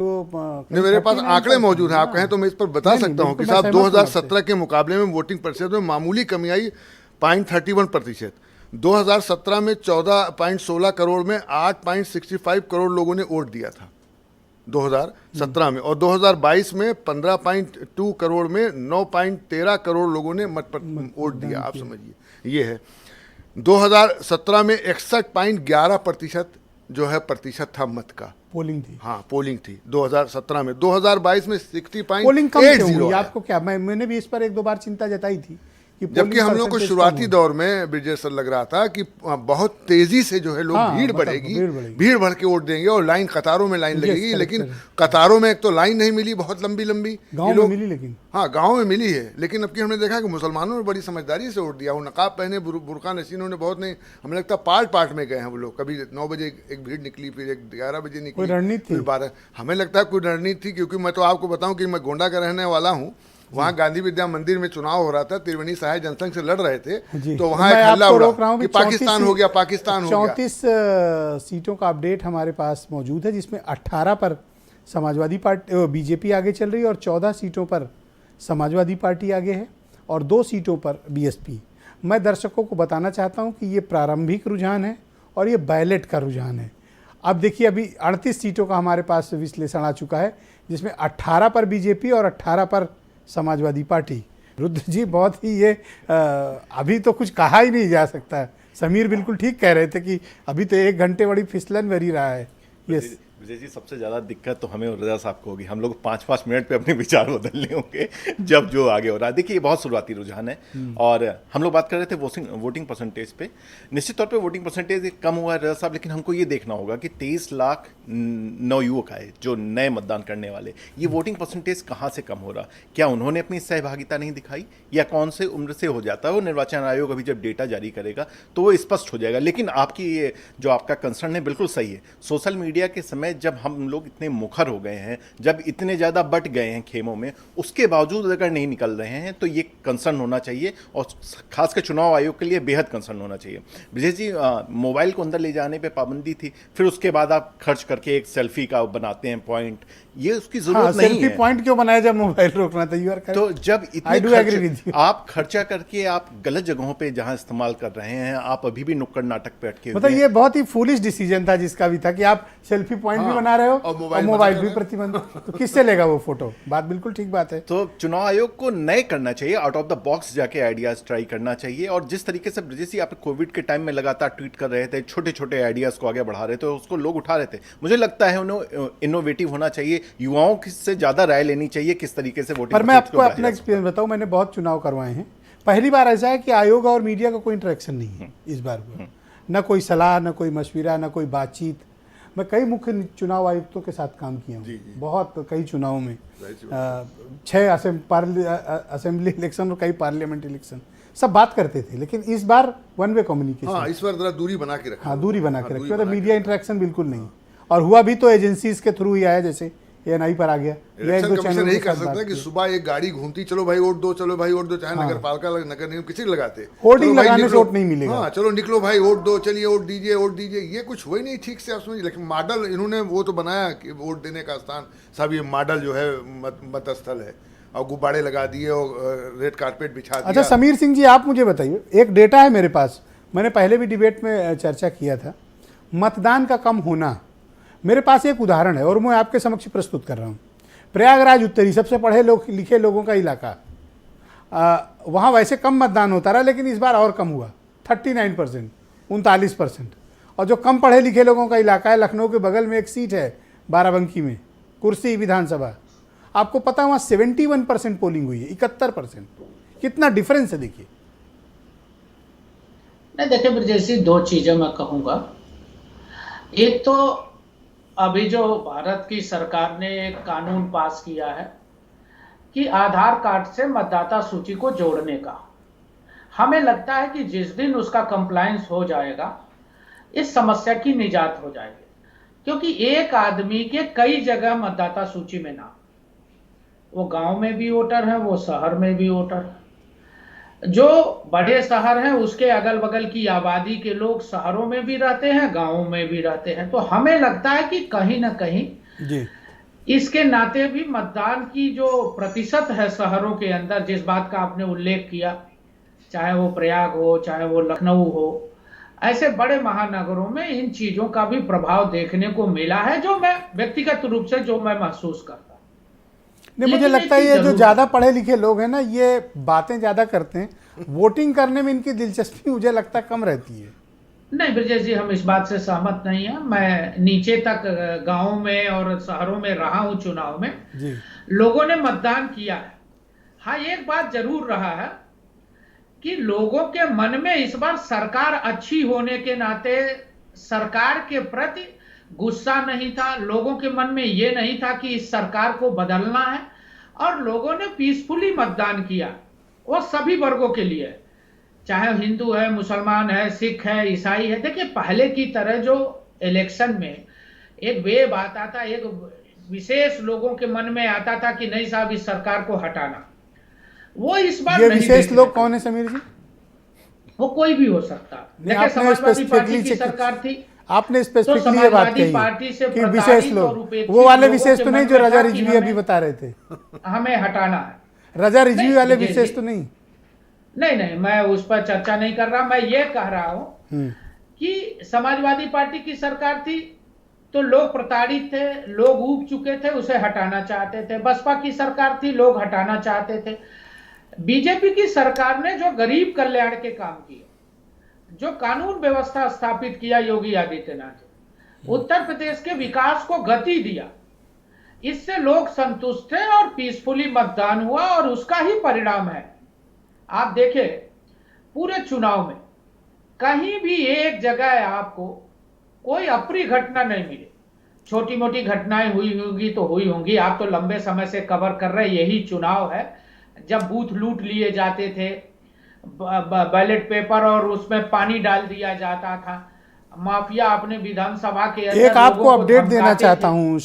नहीं, मेरे पास आंकड़े मौजूद हैं, आप कहें तो मैं इस पर बता सकता हूं कि साहब 2017 के मुकाबले में वोटिंग प्रतिशत में मामूली कमी आई 0.31%। 2017 में 14.16 करोड़ में 8.65 करोड़ लोगों ने वोट दिया था 2017 में, और 2022 में 15.2 करोड़ में 9.13 करोड़ लोगों ने वोट दिया। आप समझिए ये है। 2017 में 61.11% जो है प्रतिशत था मत का, पोलिंग थी। हाँ पोलिंग थी 2017 में। 2022 में 60.80 पोलिंग कम क्यों हुई? आपको क्या, मैंने भी इस पर एक दो बार चिंता जताई थी कि जबकि हम लोग को शुरुआती दौर में ब्रिजेश सर लग रहा था कि बहुत तेजी से जो है लोग भीड़ बढ़ेगी, भीड़ बढ़ के वोट देंगे और लाइन, कतारों में लाइन लगेगी। लेकिन कतारों में एक तो लाइन नहीं मिली, बहुत लंबी लंबी गांव में मिली, लेकिन हाँ गांव में मिली है। लेकिन अब की हमने देखा कि मुसलमानों ने बड़ी समझदारी से वोट दिया। वो नकाब पहने, बुरका नशीनों ने बहुत नहीं, हमें लगता पार्ट पार्ट में गए हैं वो लोग। कभी 9 बजे एक भीड़ निकली, फिर 11 बजे निकली, रणनीति फिर 12। हमें लगता है कोई रणनीति थी, क्योंकि मैं तो आपको बताऊं कि मैं गोंडा का रहने वाला हूँ। वहाँ गांधी विद्या मंदिर में चुनाव हो रहा था, त्रिवेणी सहाय जनसंघ से लड़ रहे थे, तो वहाँ एक हल्ला उड़ा कि पाकिस्तान हो गया, पाकिस्तान हो गया। 34 सीटों का अपडेट हमारे पास मौजूद है, जिसमें 18 पर समाजवादी पार्टी, बीजेपी आगे चल रही है, और 14 सीटों पर समाजवादी पार्टी आगे है, और 2 सीटों पर बीएसपी। मैं दर्शकों को बताना चाहता हूँ कि ये प्रारंभिक रुझान है और ये बैलेट का रुझान है। अब देखिए, अभी 38 सीटों का हमारे पास विश्लेषण आ चुका है, जिसमें 18 पर बीजेपी और 18 पर समाजवादी पार्टी। रुद्र जी, बहुत ही ये अभी तो कुछ कहा ही नहीं जा सकता। समीर बिल्कुल ठीक कह रहे थे कि अभी तो 1 घंटे बड़ी फिसलन भरी रहा है। यस विजय जी, सबसे ज़्यादा दिक्कत तो हमें और रजा साहब को होगी। हम लोग 5-5 मिनट पे अपने विचार बदलने होंगे जब जो आगे हो रहा है। देखिए, ये बहुत शुरुआती रुझान है, और हम लोग बात कर रहे थे वोटिंग परसेंटेज पे। निश्चित तौर पे वोटिंग परसेंटेज कम हुआ है रजा साहब, लेकिन हमको ये देखना होगा कि 23 लाख नवयुवक आए जो नए मतदान करने वाले, ये वोटिंग परसेंटेज कहाँ से कम हो रहा? क्या उन्होंने अपनी सहभागिता नहीं दिखाई, या कौन से उम्र से हो जाता है? वो निर्वाचन आयोग अभी जब डेटा जारी करेगा तो वो स्पष्ट हो जाएगा। लेकिन आपकी ये जो आपका कंसर्न है बिल्कुल सही है। सोशल मीडिया के समय जब हम लोग इतने मुखर हो गए हैं, जब इतने ज़्यादा बट गए हैं खेमों में, उसके बावजूद अगर नहीं निकल रहे हैं तो ये कंसर्न होना चाहिए, और खासकर चुनाव आयोग के लिए बेहद कंसर्न होना चाहिए। विजय जी, मोबाइल को अंदर ले जाने पे पाबंदी थी, फिर उसके बाद आप खर्च करके एक सेल्फी का बनाते हैं पॉइंट, ये उसकी जरूरत नहीं है। सेल्फी पॉइंट क्यों बनाया जब मोबाइल रोकना था? You are correct. तो जब इतने आप खर्चा करके आप गलत जगहों पे जहां इस्तेमाल कर रहे हैं, आप अभी भी नुक्कड़ नाटक पे अटके मतलब ये बहुत ही फूलिश डिसीजन था जिसका भी था कि आप सेल्फी पॉइंट भी बना रहे हो और मोबाइल भी प्रतिबंध, तो किससे लेगा वो फोटो? बात बिल्कुल ठीक बात है। तो चुनाव आयोग को नए करना चाहिए, आउट ऑफ द बॉक्स जाके आइडियाज ट्राई करना चाहिए। और जिस तरीके से ब्रिजेश जी आप कोविड के टाइम में लगातार ट्वीट कर रहे थे, छोटे छोटे आइडियाज को आगे बढ़ा रहे थे, उसको लोग उठा रहे थे, मुझे लगता है उन्हें इनोवेटिव होना चाहिए, युवाओं से ज्यादा राय लेनी चाहिए किस तरीके से वोटिंग। पर मैं आपको अपना एक्सपीरियंस बताऊं, मैंने बहुत चुनाव करवाए हैं। पहली बार ऐसा है कि आयोग और मीडिया का कोई इंटरेक्शन नहीं है इस बार। न कोई सलाह, न कोई मशविरा, न कोई बातचीत। मैं कई मुख्य चुनाव आयुक्तों के साथ काम किया हूँ, बहुत कई चुनावों में, 6 असेंबली इलेक्शन और कई पार्लियामेंट इलेक्शन, सब बात करते थे। लेकिन इस बार वन वे कम्युनिकेशन। हाँ, इस बार जरा दूरी बना के रखा। हाँ, दूरी बना के रखी, मतलब मीडिया इंटरेक्शन बिल्कुल नहीं। और हुआ भी तो एजेंसीज के थ्रू ही आया, जैसे एएनआई पर आ गया। इलेक्शन कमीशन नहीं कर सकता कि सुबह एक गाड़ी घूमती, चलो भाई वोट दो, चलो भाई वोट दो, चाहे नगर पालिका, नगर निगम, किसी को लगाते, होर्डिंग लगाने से वोट नहीं मिलेगा। हाँ, चलो निकलो भाई वोट दो, चलिए वोट दीजिए, वोट दीजिए, ये कुछ हुआ ही नहीं ठीक से। आप समझिए, लेकिन मॉडल इन्होंने वो तो बनाया कि वोट देने का स्थान सब ये मॉडल जो है मतस्थल है, और गुब्बारे लगा दिए और रेड कारपेट बिछा दिया। अच्छा समीर सिंह जी, आप मुझे बताइए, एक डेटा है मेरे पास, मैंने पहले भी डिबेट में चर्चा किया था, मतदान का कम होना। मेरे पास एक उदाहरण है और मैं आपके समक्ष प्रस्तुत कर रहा हूँ। प्रयागराज उत्तरी, सबसे पढ़े लिखे लोगों का इलाका, वहाँ वैसे कम मतदान होता रहा, लेकिन इस बार और कम हुआ, 39%, 39%। और जो कम पढ़े लिखे लोगों का इलाका है, लखनऊ के बगल में एक सीट है बाराबंकी में, कुर्सी विधानसभा, आपको पता है वहाँ 71% पोलिंग हुई है, 71%। कितना डिफरेंस है देखिए। नहीं, देखिए ब्रजेश जी, 2 चीजें मैं कहूँगा। एक तो अभी जो भारत की सरकार ने एक कानून पास किया है कि आधार कार्ड से मतदाता सूची को जोड़ने का, हमें लगता है कि जिस दिन उसका कंप्लायंस हो जाएगा, इस समस्या की निजात हो जाएगी। क्योंकि एक आदमी के कई जगह मतदाता सूची में नाम, वो गांव में भी वोटर है, वो शहर में भी वोटर है। जो बड़े शहर हैं उसके अगल बगल की आबादी के लोग शहरों में भी रहते हैं, गांवों में भी रहते हैं। तो हमें लगता है कि कहीं ना कहीं जी इसके नाते भी मतदान की जो प्रतिशत है शहरों के अंदर, जिस बात का आपने उल्लेख किया, चाहे वो प्रयाग हो, चाहे वो लखनऊ हो, ऐसे बड़े महानगरों में इन चीजों का भी प्रभाव देखने को मिला है, जो मैं व्यक्तिगत रूप से जो मैं महसूस करता हूं। नहीं, मुझे लेकिन लगता है एक ये चीज जो जरूर ज़्यादा पढ़े लिखे लोग हैं ना, ये बातें ज़्यादा करते हैं, वोटिंग करने में इनकी दिलचस्पी मुझे लगता है कम रहती है। नहीं ब्रजेश जी, हम इस बात से सहमत नहीं है। मैं नीचे तक गांवों में और शहरों में रहा हूं चुनाव में, जी। लोगों ने मतदान किया है। हाँ, एक बात जरूर रहा है कि लोगों के मन में इस बार सरकार अच्छी होने के नाते सरकार के प्रति गुस्सा नहीं था। लोगों के मन में ये नहीं था कि इस सरकार को बदलना है, और लोगों ने पीसफुली मतदान किया। वो सभी वर्गों के लिए है, चाहे हिंदू है, मुसलमान है, सिख है, ईसाई है। देखिए, पहले की तरह जो इलेक्शन में एक वेव आता था, एक विशेष लोगों के मन में आता था कि नहीं साहब, इस सरकार को हटाना, वो इस बार ये नहीं विशेष देखने लोग को। कौन है समीर जी? वो कोई भी हो सकता। देखिए, आपने समाजवादी पार्टी स्पेसिफिकली की सरकार थी, आपने तो स्पेसिफिकली ये बात समाजवादी कही पार्टी से कि विशेष प्रताड़ित और लोग, उपेक्षित वो वाले लोगों विशेष के तो नहीं मन जो में रजा था कि रिजवी अभी हमें बता रहे थे। हमें हटाना है। रजा रिजवी नहीं, वाले विजय विशेष जी, तो नहीं। नहीं, मैं उस पर चर्चा नहीं कर रहा। मैं ये कह रहा हूं कि समाजवादी पार्टी की सरकार थी तो लोग प्रताड़ित थे, लोग ऊब चुके थे, उसे हटाना चाहते थे। बसपा की सरकार थी, लोग हटाना चाहते थे। बीजेपी की सरकार ने जो गरीब कल्याण के काम किए, जो कानून व्यवस्था स्थापित किया योगी आदित्यनाथ, उत्तर प्रदेश के विकास को गति दिया, इससे लोग संतुष्ट थे और पीसफुली मतदान हुआ, और उसका ही परिणाम है। आप देखें, पूरे चुनाव में कहीं भी एक जगह आपको कोई अप्रिय घटना नहीं मिली। छोटी मोटी घटनाएं हुई होंगी तो हुई होंगी, आप तो लंबे समय से कवर कर रहे, यही चुनाव है जब बूथ लूट लिए जाते थे, बैलेट पेपर और उसमें पानी डाल दिया जाता था, माफिया अपने विधानसभा के अंदर एक आपको लोगों को अपडेट देना धमकाते चाहता थे। हूँ।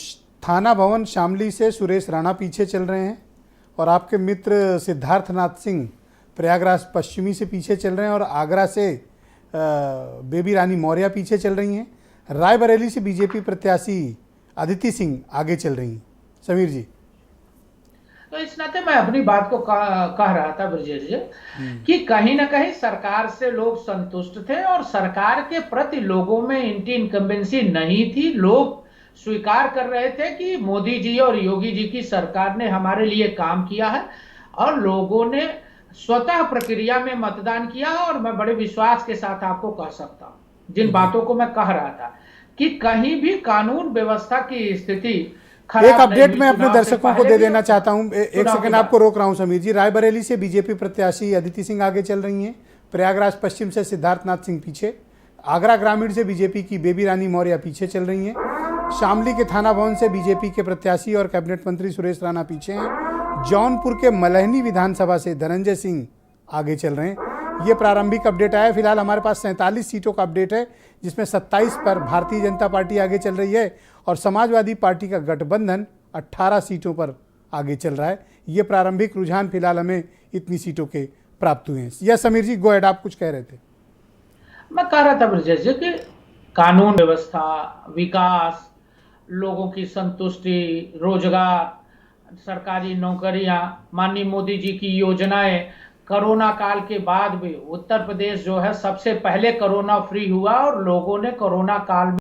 थाना भवन शामली से सुरेश राणा पीछे चल रहे हैं, और आपके मित्र सिद्धार्थनाथ सिंह प्रयागराज पश्चिमी से पीछे चल रहे हैं, और आगरा से बेबी रानी मौर्य पीछे चल रही हैं। रायबरेली से बीजेपी प्रत्याशी अदिति सिंह आगे चल रही हैं। समीर जी, तो इस नाते मैं अपनी बात को कह रहा था ब्रजेश जी, कि कहीं ना कहीं सरकार से लोग संतुष्ट थे, और सरकार के प्रति लोगों में एंटी इनकम्बेंसी नहीं थी। लोग स्वीकार कर रहे थे कि मोदी जी और योगी जी की सरकार ने हमारे लिए काम किया है, और लोगों ने स्वतः प्रक्रिया में मतदान किया। और मैं बड़े विश्वास के साथ आपको कह सकता हूं, जिन बातों को मैं कह रहा था, कि कहीं भी कानून व्यवस्था की स्थिति खराब एक अपडेट नहीं मैं हुई। अपने चुनाव से दर्शकों को पहले दे भी देना चाहता हूं। एक चुनाव के सेकंड बाद। आपको रोक रहा हूं समीर जी। रायबरेली से बीजेपी प्रत्याशी अदिति सिंह आगे चल रही हैं, प्रयागराज पश्चिम से सिद्धार्थनाथ सिंह पीछे, आगरा ग्रामीण से बीजेपी की बेबी रानी मौर्य पीछे चल रही हैं, शामली के थाना भवन से बीजेपी के प्रत्याशी और कैबिनेट मंत्री सुरेश राणा पीछे हैं, जौनपुर के मलहनी विधानसभा से धनंजय सिंह आगे चल रहे हैं। ये प्रारंभिक अपडेट आया। फिलहाल हमारे पास 47 सीटों का अपडेट है, जिसमें 27 पर भारतीय जनता पार्टी आगे चल रही है, और समाजवादी पार्टी का गठबंधन 18 सीटों पर आगे चल रहा है। ये प्रारंभिक रुझान फिलहाल हमें इतनी सीटों के प्राप्त हुए हैं। यह समीर जी, गो एड, आप कुछ कह रहे थे। मैं कह रहा था ब्रजेश जी कि कानून व्यवस्था, विकास, लोगों की संतुष्टि, रोजगार, सरकारी नौकरियां, माननीय मोदी जी की योजनाएं, कोरोना काल के बाद भी उत्तर प्रदेश जो है सबसे पहले कोरोना फ्री हुआ, और लोगों ने कोरोना काल में